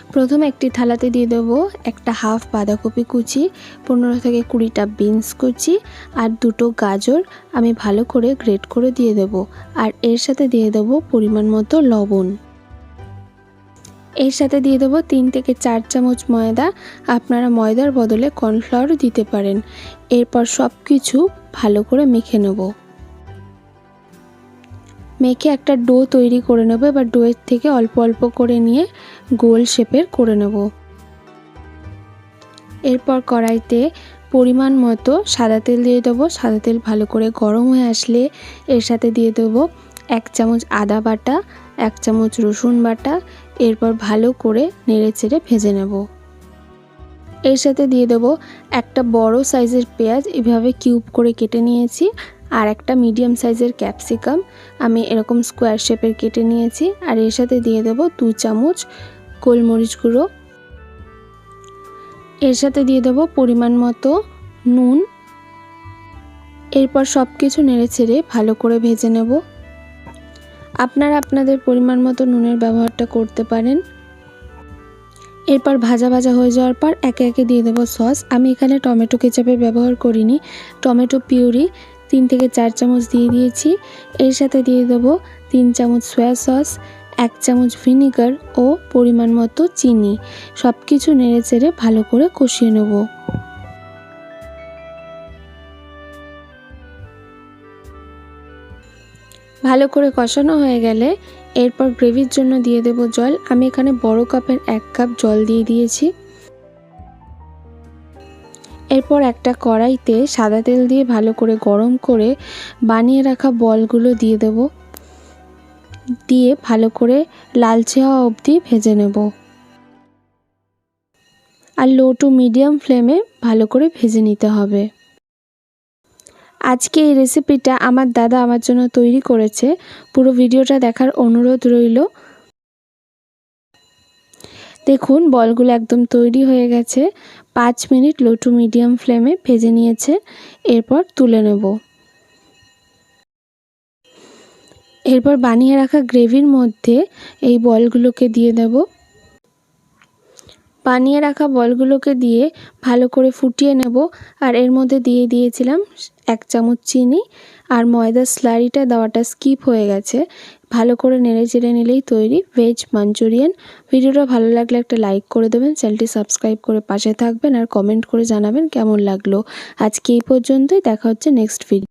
প্রথমে একটি থালাতে দিয়ে দেবো একটা হাফ বাঁধাকপি কুচি, 15 থেকে 20টা বিনস কুচি আর 2টো গাজর আমি ভালো করে গ্রেট করে দিয়ে দেব। আর এর সাথে দিয়ে দেবো পরিমাণ মতো লবণ। এর সাথে দিয়ে দেবো 3 থেকে 4 চামচ ময়দা, আপনারা ময়দার বদলে কর্নফ্লাওয়ারও দিতে পারেন। এরপর সব কিছু ভালো করে মেখে নেব। মেখে একটা ডো তৈরি করে নেব। এবার ডোয়ের থেকে অল্প অল্প করে নিয়ে গোল শেপের করে নেব। এরপর কড়াইতে পরিমাণ মতো সাদা তেল দিয়ে দেবো। সাদা তেল ভালো করে গরম হয়ে আসলে এর সাথে দিয়ে দেবো 1 চামচ আদা বাটা, 1 চামচ রসুন বাটা। এরপর ভালো করে নেড়েচেড়ে ভেজে নেব। এর সাথে দিয়ে দেবো একটা বড় সাইজের পেঁয়াজ এভাবে কিউব করে কেটে নিয়েছি, আর একটা মিডিয়াম সাইজের ক্যাপসিকাম আমি এরকম স্কোয়ার শেপের কেটে নিয়েছি। আর এর সাথে দিয়ে দেবো 2 চামচ গোলমরিচ গুঁড়ো। এর সাথে দিয়ে দেবো পরিমাণ মতো নুন। এরপর সব কিছু নেড়েচেড়ে ভালো করে ভেজে নেব। আপনারা আপনাদের পরিমাণ মতো নুনের ব্যবহারটা করতে পারেন। এরপর ভাজা ভাজা হয়ে যাওয়ার পর একে একে দিয়ে দেবো সস। আমি এখানে টমেটো কেচাপের ব্যবহার করিনি, টমেটো পিউরি 3 থেকে 4 চামচ দিয়ে দিয়েছি। এর সাথে দিয়ে দেবো 3 চামচ সয়া সস, 1 চামচ ভিনিগার ও পরিমাণ মতো চিনি। সব কিছু নেড়েচেড়ে ভালো করে কষিয়ে নেব। ভালো করে কষানো হয়ে গেলে এরপর গ্রেভির জন্য দিয়ে দেব জল। আমি এখানে বড় কাপের 1 কাপ জল দিয়ে দিয়েছি। এরপর একটা কড়াইতে সাদা তেল দিয়ে ভালো করে গরম করে বানিয়ে রাখা বলগুলো দিয়ে দেব। দিয়ে ভালো করে লালচে হওয়া অবধি ভেজে নেব। আর লো টু মিডিয়াম ফ্লেমে ভালো করে ভেজে নিতে হবে। আজকে এই রেসিপিটা আমার দাদা আমার জন্য তৈরি করেছে। পুরো ভিডিওটা দেখার অনুরোধ রইল। দেখুন বলগুলো একদম তৈরি হয়ে গেছে। 5 মিনিট লো টু মিডিয়াম ফ্লেমে ভেজে নিয়েছে। এরপর তুলে নেব। এরপর বানিয়ে রাখা গ্রেভির মধ্যে এই বলগুলোকে দিয়ে দেব। বানিয়ে রাখা বলগুলোকে দিয়ে ভালো করে ফুটিয়ে নেব। আর এর মধ্যে দিয়ে দিয়েছিলাম 1 চামচ চিনি, আর ময়দার স্লারিটা দেওয়াটা স্কিপ হয়ে গেছে। ভালো করে নেড়ে চেড়ে নিলেই তৈরি ভেজ মাঞ্চুরিয়ান। ভিডিওটা ভালো লাগলে একটা লাইক করে দেবেন, চ্যানেলটি সাবস্ক্রাইব করে পাশে থাকবেন আর কমেন্ট করে জানাবেন কেমন লাগলো। আজকে এই পর্যন্তই, দেখা হচ্ছে নেক্সট ভিডিও।